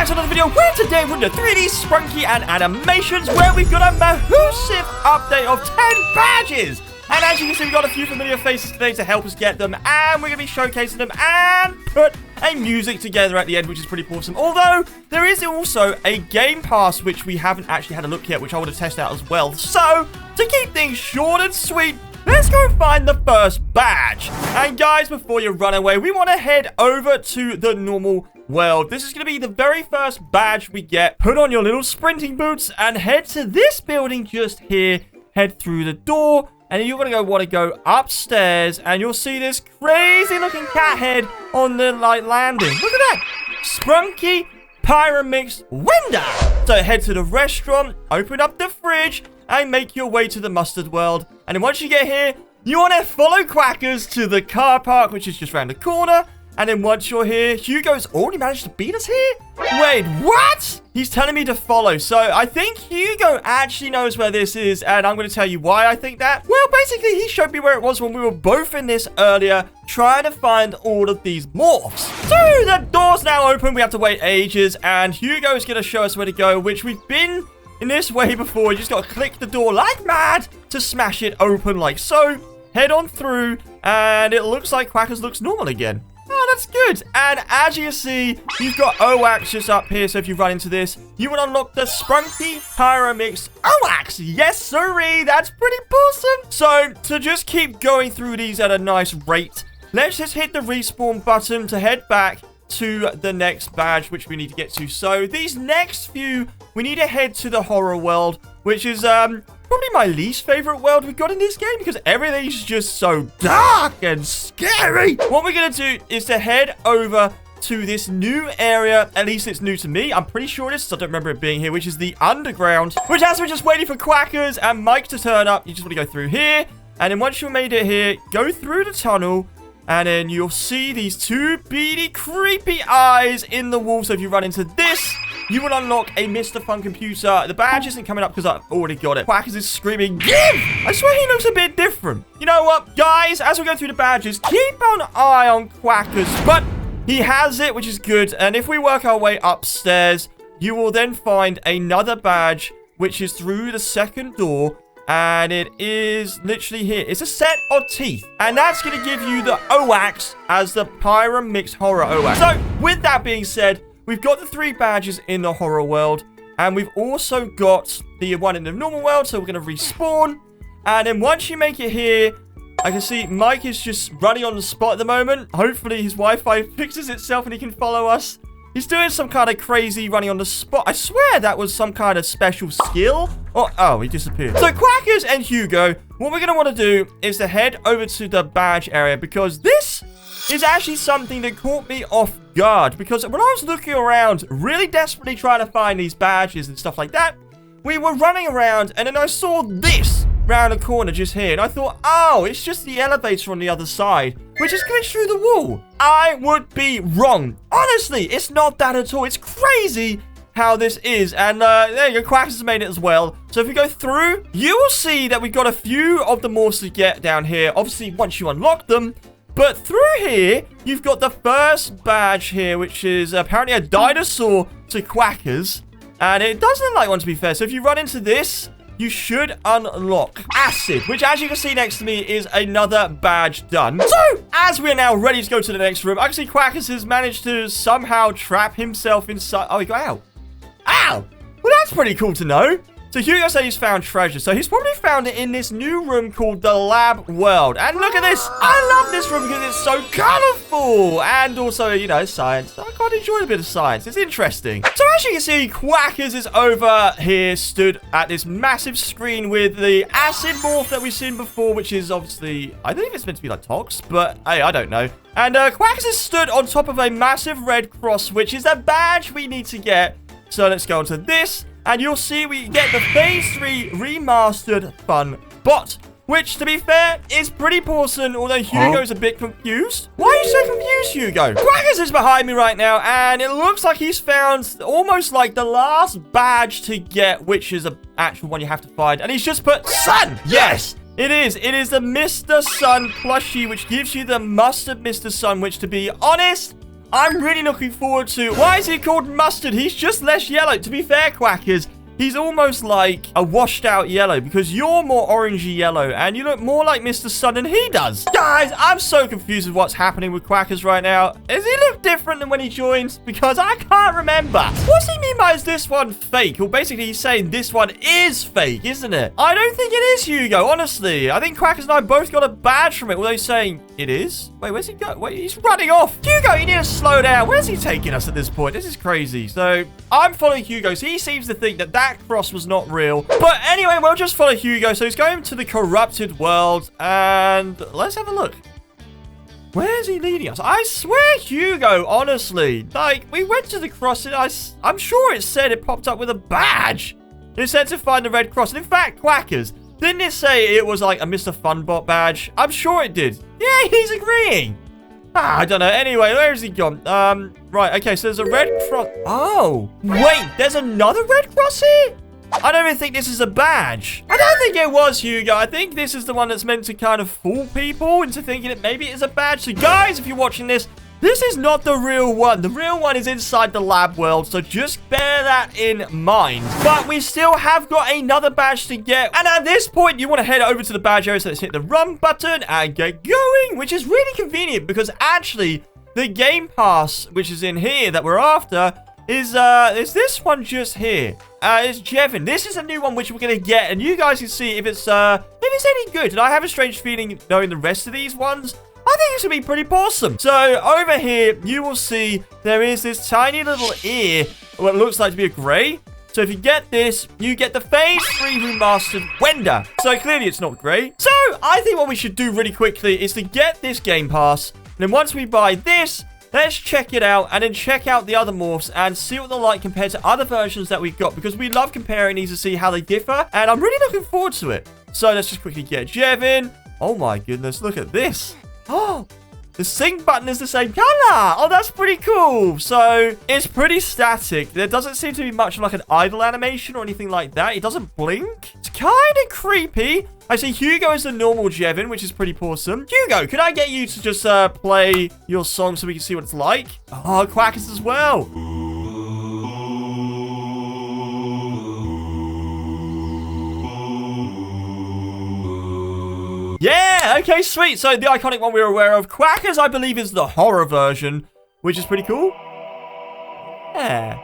back to another video where today we're doing 3D Sprunki and animations where we've got a massive update of 10 badges. And as you can see, we've got a few familiar faces today to help us get them, and we're going to be showcasing them and put a music together at the end, which is pretty awesome. Although, there is also a Game Pass, which we haven't actually had a look yet, which I want to test out as well. So, to keep things short and sweet, let's go find the first badge. And guys, before you run away, we want to head over to the normal world. This is going to be the very first badge we get. Put on your little sprinting boots and head to this building just here. Head through the door. And you're going to want to go upstairs, and you'll see this crazy-looking cat head on the, landing. Look at that! Sprunki, Pyramixed, Wenda! So head to the restaurant, open up the fridge, and make your way to the mustard world. And then once you get here, you want to follow Owakcx to the car park, which is just around the corner. And then once you're here, Hugo's already managed to beat us here? Wait, what? He's telling me to follow. So I think Hugo actually knows where this is, and I'm going to tell you why I think that. Well, basically, he showed me where it was when we were both in this earlier, trying to find all of these morphs. So the door's now open. We have to wait ages, and Hugo's going to show us where to go, which we've been in this way before. You just got to click the door like mad to smash it open like so. Head on through, and it looks like Owakcx looks normal again. Oh, that's good. And as you can see, you've got Owakcx just up here. So if you run into this, you will unlock the Sprunki Pyramixed Owakcx. Yes, sirree. That's pretty awesome. So to just keep going through these at a nice rate, let's just hit the respawn button to head back to the next badge, which we need to get to. So these next few, we need to head to the horror world, which is probably my least favorite world we've got in this game because everything's just so dark and scary. What we're going to do is to head over to this new area. At least it's new to me. I'm pretty sure it is, so I don't remember it being here, which is the underground, which as we're just waiting for Owakcx and Mike to turn up, you just want to go through here. And then once you've made it here, go through the tunnel. And then you'll see these two beady, creepy eyes in the wall. So if you run into this, you will unlock a Mr. Fun computer. The badge isn't coming up because I've already got it. Owakcx is screaming, "Give!" I swear he looks a bit different. You know what, guys? As we go through the badges, keep an eye on Owakcx. But he has it, which is good. And if we work our way upstairs, you will then find another badge, which is through the second door. And it is literally here. It's a set of teeth. And that's going to give you the Owakcx as the Pyramixed Horror Owakcx. So, with that being said, we've got the 3 badges in the horror world. And we've also got the one in the normal world. So, we're going to respawn. And then once you make it here, I can see Mike is just running on the spot at the moment. Hopefully, his Wi-Fi fixes itself and he can follow us. He's doing some kind of crazy running on the spot. I swear that was some kind of special skill. Oh, he disappeared. So, Owakcx and Hugo, what we're going to want to do is to head over to the badge area because this is actually something that caught me off guard. Because when I was looking around, really desperately trying to find these badges and stuff like that, we were running around and then I saw this round the corner just here. And I thought, oh, it's just the elevator on the other side, which is glitched through the wall. I would be wrong. Honestly, it's not that at all. It's crazy how this is. And there you go. Owakcx has made it as well. So if we go through, you will see that we've got a few of the morphs to get down here. Obviously, once you unlock them. But through here, you've got the first badge here, which is apparently a dinosaur to Owakcx. And it doesn't look like one, to be fair. So if you run into this, you should unlock Acid, which as you can see next to me is another badge done. So, as we're now ready to go to the next room, actually Owakcx has managed to somehow trap himself inside. Oh, he got out. Ow! Well, that's pretty cool to know. So, Hugo said he's found treasure. So, he's probably found it in this new room called the Lab World. And look at this. I love this room because it's so colorful. And also, you know, science. I quite enjoy a bit of science. It's interesting. So, as you can see, Owakcx is over here, stood at this massive screen with the acid morph that we've seen before, which is obviously, I believe it's meant to be like Tox, but hey, I don't know. And Owakcx is stood on top of a massive red cross, which is a badge we need to get. So, let's go on to this. And you'll see we get the Phase 3 Remastered Funbot, which, to be fair, is pretty awesome, although Hugo's a bit confused. Why are you so confused, Hugo? Owakcx is behind me right now, and it looks like he's found almost like the last badge to get, which is an actual one you have to find. And he's just put Sun! Yes! It is. It is the Mr. Sun plushie, which gives you the Mustard Mr. Sun, which, to be honest, I'm really looking forward to... Why is he called Mustard? He's just less yellow. To be fair, Quackers, he's almost like a washed out yellow because you're more orangey yellow and you look more like Mr. Sun than he does. Guys, I'm so confused with what's happening with Quackers right now. Does he look different than when he joined? Because I can't remember. What's he mean by is this one fake? Well, basically he's saying this one is fake, isn't it? I don't think it is, Hugo, honestly. I think Quackers and I both got a badge from it. Although he's saying it is. Wait, where's he going? Wait, he's running off. Hugo, you need to slow down. Where's he taking us at this point? This is crazy. So I'm following Hugo. So he seems to think that cross was not real. But anyway, we'll just follow Hugo. So he's going to the corrupted world. And let's have a look. Where's he leading us? I swear, Hugo, honestly. Like, we went to the cross and I'm sure it said it popped up with a badge. It said to find the red cross. And in fact, Quackers, didn't it say it was like a Mr. Funbot badge? I'm sure it did. Yeah, he's agreeing. I don't know. Anyway, where has he gone? Right. Okay, so there's a red cross. Oh, wait. There's another red cross here? I don't even think this is a badge. I don't think it was, Hugo. I think this is the one that's meant to kind of fool people into thinking that maybe it is a badge. So, guys, if you're watching this, this is not the real one. The real one is inside the lab world, so just bear that in mind. But we still have got another badge to get. And at this point, you want to head over to the badge area. So let's hit the run button and get going, which is really convenient because actually the Game Pass, which is in here that we're after, is this one just here. It's Jevin. This is a new one which we're going to get, and you guys can see if it's any good. And I have a strange feeling knowing the rest of these ones. I think it's going to be pretty awesome. So, over here, you will see there is this tiny little ear, what looks like to be a gray. So, if you get this, you get the Phase 3 Remastered Wenda. So, clearly, it's not gray. So, I think what we should do really quickly is to get this Game Pass. And then once we buy this, let's check it out and then check out the other morphs and see what they're like compared to other versions that we've got. Because we love comparing these to see how they differ. And I'm really looking forward to it. So, let's just quickly get Jevin. Oh, my goodness. Look at this. Oh, the sync button is the same color. Oh, that's pretty cool. So it's pretty static. There doesn't seem to be much of like an idle animation or anything like that. It doesn't blink. It's kind of creepy. I see Hugo is the normal Jevin, which is pretty awesome. Hugo, could I get you to just play your song so we can see what it's like? Oh, Quackers as well. Yeah, okay, sweet. So the iconic one we were aware of. Quackers, I believe, is the horror version, which is pretty cool. Yeah.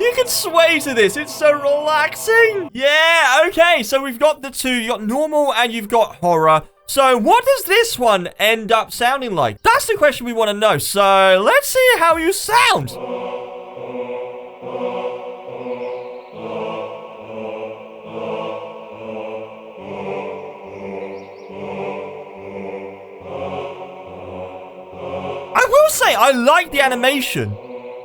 You can sway to this. It's so relaxing. Yeah, okay. So we've got the two. You've got normal and you've got horror. So what does this one end up sounding like? That's the question we want to know. So let's see how you sound. I will say, I like the animation.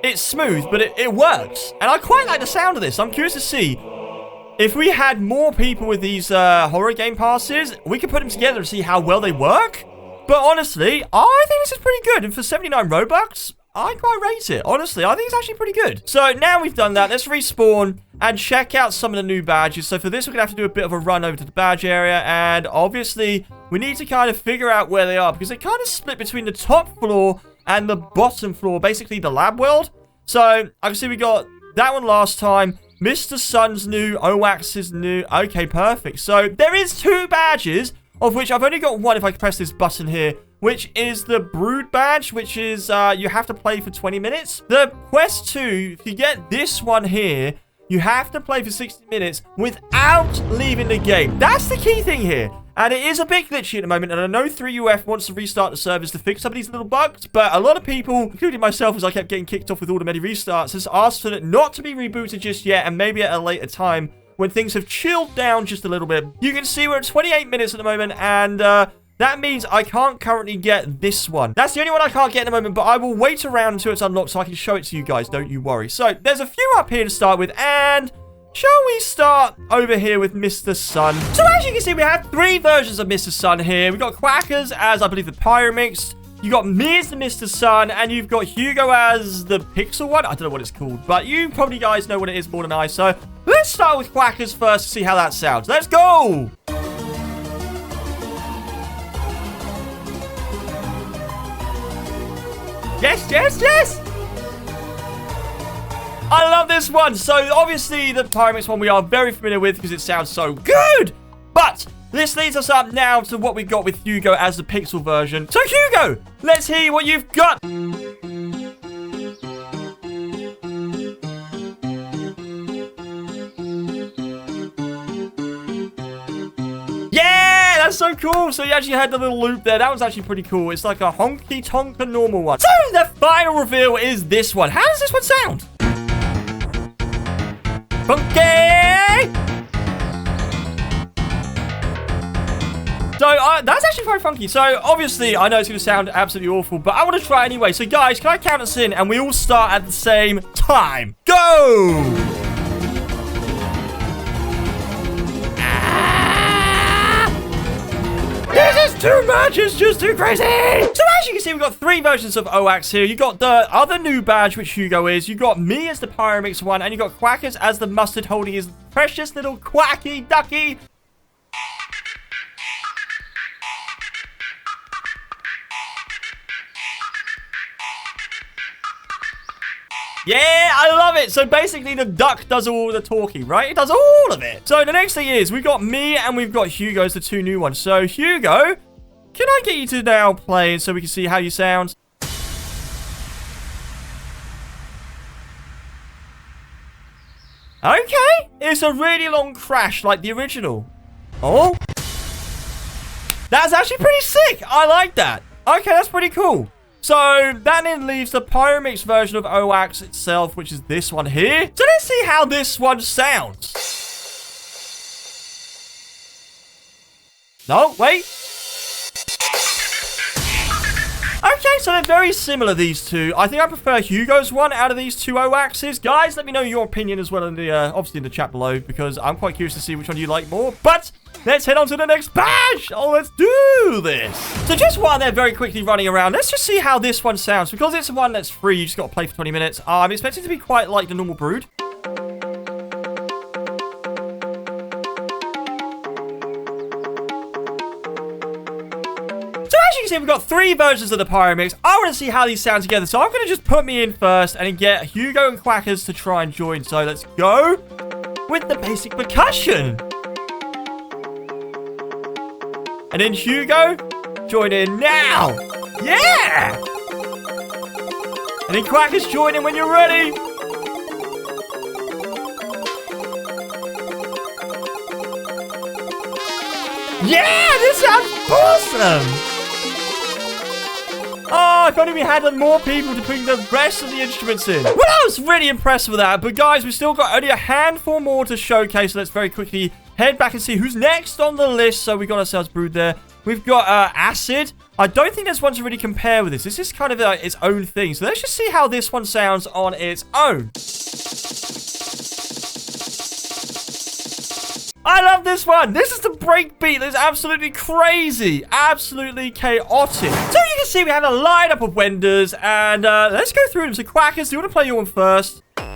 It's smooth, but it works. And I quite like the sound of this. I'm curious to see if we had more people with these horror game passes, we could put them together and see how well they work. But honestly, I think this is pretty good. And for 79 Robux, I quite rate it. Honestly, I think it's actually pretty good. So now we've done that, let's respawn and check out some of the new badges. So for this, we're going to have to do a bit of a run over to the badge area. And obviously, we need to kind of figure out where they are because they kind of split between the top floor and the bottom floor, basically the lab world. So I can see we got that one last time. Mr. Sun's new, Owakcx is new. Okay, perfect. So there is 2 badges, of which I've only got one if I press this button here, which is the Brood badge, which is you have to play for 20 minutes. The Quest 2, if you get this one here, you have to play for 60 minutes without leaving the game. That's the key thing here. And it is a bit glitchy at the moment, and I know 3UF wants to restart the servers to fix some of these little bugs, but a lot of people, including myself, as I kept getting kicked off with all the many restarts, has asked for it not to be rebooted just yet, and maybe at a later time when things have chilled down just a little bit. You can see we're at 28 minutes at the moment, and that means I can't currently get this one. That's the only one I can't get at the moment, but I will wait around until it's unlocked so I can show it to you guys, don't you worry. So, there's a few up here to start with, and shall we start over here with Mr. Sun? So as you can see, we have 3 versions of Mr. Sun here. We've got Quackers as, I believe, the Pyramixed. You got me as the Mr. Sun, and you've got Hugo as the Pixel one. I don't know what it's called, but you probably guys know what it is more than I. So let's start with Quackers first to see how that sounds. Let's go! Yes, yes, yes! I love this one. So, obviously, the Pyramixed one we are very familiar with because it sounds so good. But this leads us up now to what we've got with Hugo as the Pixel version. So, Hugo, let's hear what you've got. Yeah, that's so cool. So you actually had the little loop there. That was actually pretty cool. It's like a honky-tonk normal one. So the final reveal is this one. How does this one sound? Funky! So that's actually very funky. So obviously, I know it's going to sound absolutely awful, but I want to try anyway. So guys, can I count us in and we all start at the same time? Go! This is too much. It's just too crazy. So as you can see, we've got 3 versions of Owakcx here. You got the other new badge, which Hugo is. You got me as the Pyramixed one, and you got Owakcx as the mustard holding his precious little quacky ducky. Yeah, I love it. So basically, the duck does all the talking, right? It does all of it. So the next thing is, we've got me and we've got Hugo as the 2 new ones. So Hugo, can I get you to now play so we can see how you sound? Okay. It's a really long crash like the original. Oh. That's actually pretty sick. I like that. Okay, that's pretty cool. So, that then leaves the Pyramixed version of Owakcx itself, which is this one here. So, let's see how this one sounds. No, wait. Okay, so they're very similar, these two. I think I prefer Hugo's one out of these 2 Owakcx's. Guys, let me know your opinion as well in the, obviously in the chat below, because I'm quite curious to see which one you like more. But let's head on to the next badge. Oh, let's do this. So just while they're very quickly running around, let's just see how this one sounds. Because it's one that's free, you just got to play for 20 minutes. I'm expecting it to be quite like the normal Brood. See, we've got 3 versions of the Pyramixed. I want to see how these sound together, so I'm going to just put me in first and get Hugo and Owakcx to try and join. So let's go with the basic percussion. And then Hugo, join in now. Yeah! And then Owakcx, join in when you're ready. Yeah, this sounds awesome. Oh, if only we had more people to bring the rest of the instruments in. Well, I was really impressed with that. But guys, we've still got only a handful more to showcase. So let's very quickly head back and see who's next on the list. So we got ourselves Brood there. We've got Acid. I don't think there's one to really compare with this. This is kind of its own thing. So let's just see how this one sounds on its own. I love this one. This is the breakbeat that's absolutely crazy. Absolutely chaotic. So you can see we have a lineup of Wendas. And let's go through them. So Owakcx, do you want to play your one first? Okay,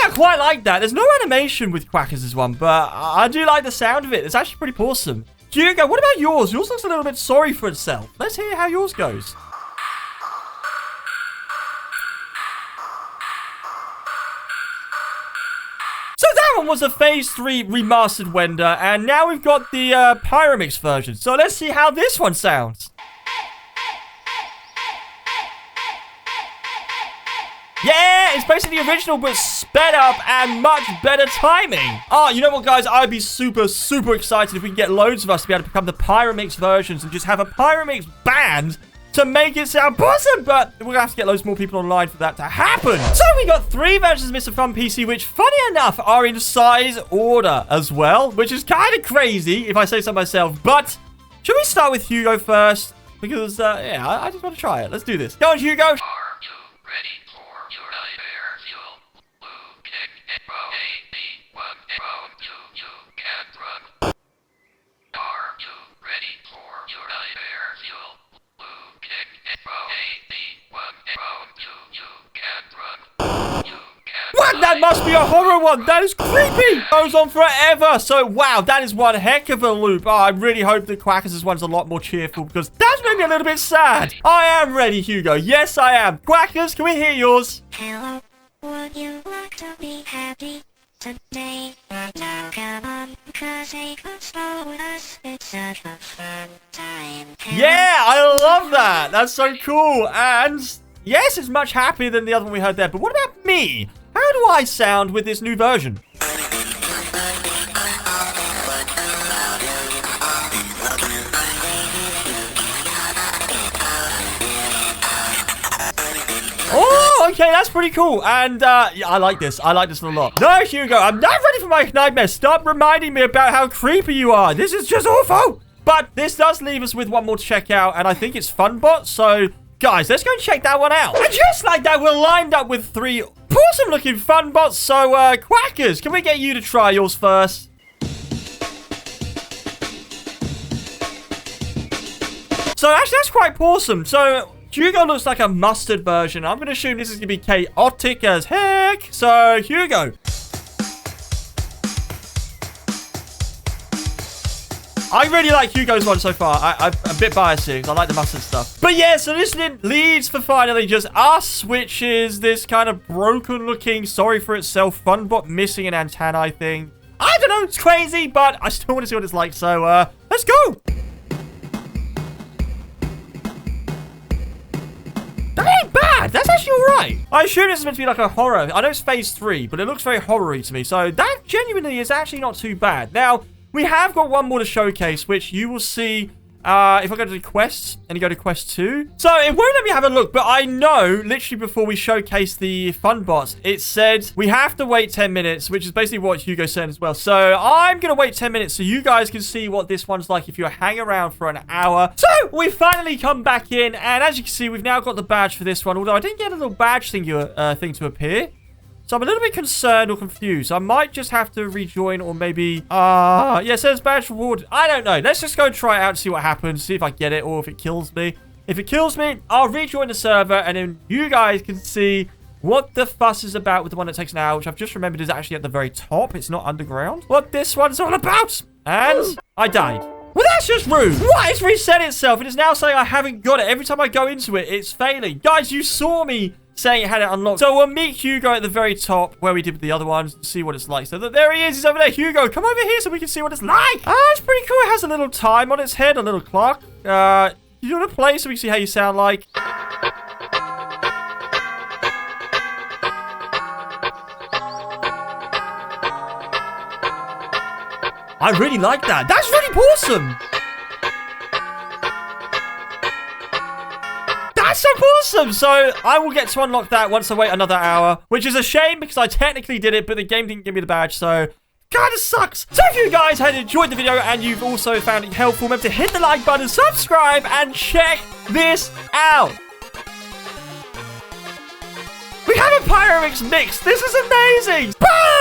I quite like that. There's no animation with Owakcx's one, but I do like the sound of it. It's actually pretty awesome. Hugo, what about yours? Yours looks a little bit sorry for itself. Let's hear how yours goes. That one was a Phase 3 Remastered Wenda, and now we've got the Pyramixed version. So let's see how this one sounds. Yeah, it's basically the original, but sped up and much better timing. Oh, you know what, guys? I'd be super, super excited if we can get loads of us to be able to become the Pyramixed versions and just have a Pyramixed band to make it sound awesome, but we're gonna have to get loads more people online for that to happen. So we got 3 versions of Mr. Fun PC, which, funny enough, are in size order as well, which is kind of crazy if I say so myself. But should we start with Hugo first? Because, yeah, I just want to try it. Let's do this. Go on, Hugo. Are you ready for your nightmare fuel? Blue, kick, and row. A, B, 1, row, 2, you can run. Are you ready for your nightmare fuel? What? That must be a horror one. That is creepy. Goes on forever. So, wow, that is one heck of a loop. Oh, I really hope that Quackers' one's a lot more cheerful because that's made me a little bit sad. I am ready, Hugo. Yes, I am. Quackers, can we hear yours? Hello, would you like to be happy today? Right now, come on, cause they could slow with us. It's such a fun time. Yeah, I love that. That's so cool. And yes, it's much happier than the other one we heard there. But what about me? How do I sound with this new version? Oh, okay, that's pretty cool. And yeah, I like this. I like this a lot. No, Hugo, I'm not ready for my nightmare. Stop reminding me about how creepy you are. This is just awful. But this does leave us with one more to check out, and I think it's Funbot. So, guys, let's go and check that one out. And just like that, we're lined up with 3 awesome-looking Funbots. So, Quackers, can we get you to try yours first? So, actually, that's quite awesome. So, Hugo looks like a mustard version. I'm going to assume this is going to be chaotic as heck. So, Hugo. I really like Hugo's one so far. I'm a bit biased here because I like the mustard stuff. But yeah, so this leads for finally just us, which is this kind of broken looking, sorry for itself, Funbot missing an antennae thing. I don't know, it's crazy, but I still want to see what it's like. So, let's go. That ain't bad. That's actually all right. I assume this is meant to be like a horror. I know it's phase 3, but it looks very horror-y to me. So that genuinely is actually not too bad. Now, we have got one more to showcase, which you will see if I go to the quests and you go to quest 2. So it won't let me have a look, but I know literally before we showcase the Funbots, it said we have to wait 10 minutes, which is basically what Hugo said as well. So I'm going to wait 10 minutes so you guys can see what this one's like if you hang around for an hour. So we finally come back in, and as you can see, we've now got the badge for this one, although I didn't get a little badge thing to appear. So I'm a little bit concerned or confused. I might just have to rejoin or maybe... yeah, it says badge reward. I don't know. Let's just go and try it out and see what happens. See if I get it or if it kills me. If it kills me, I'll rejoin the server and then you guys can see what the fuss is about with the one that takes an hour, which I've just remembered is actually at the very top. It's not underground. What this one's all about. And I died. Well, that's just rude. What? It's reset itself. It is now saying I haven't got it. Every time I go into it, it's failing. Guys, you saw me saying it had it unlocked. So we'll meet Hugo at the very top where we did with the other ones to see what it's like. So there he is. He's over there. Hugo, come over here so we can see what it's like. It's pretty cool. It has a little time on its head, a little clock. You want to play so we can see how you sound like? I really like that. That's really awesome. That's so awesome. So I will get to unlock that once I wait another hour, which is a shame because I technically did it, but the game didn't give me the badge. So kind of sucks. So if you guys had enjoyed the video and you've also found it helpful, remember to hit the like button, subscribe, and check this out. We have a Pyramixed mix. This is amazing. Bye.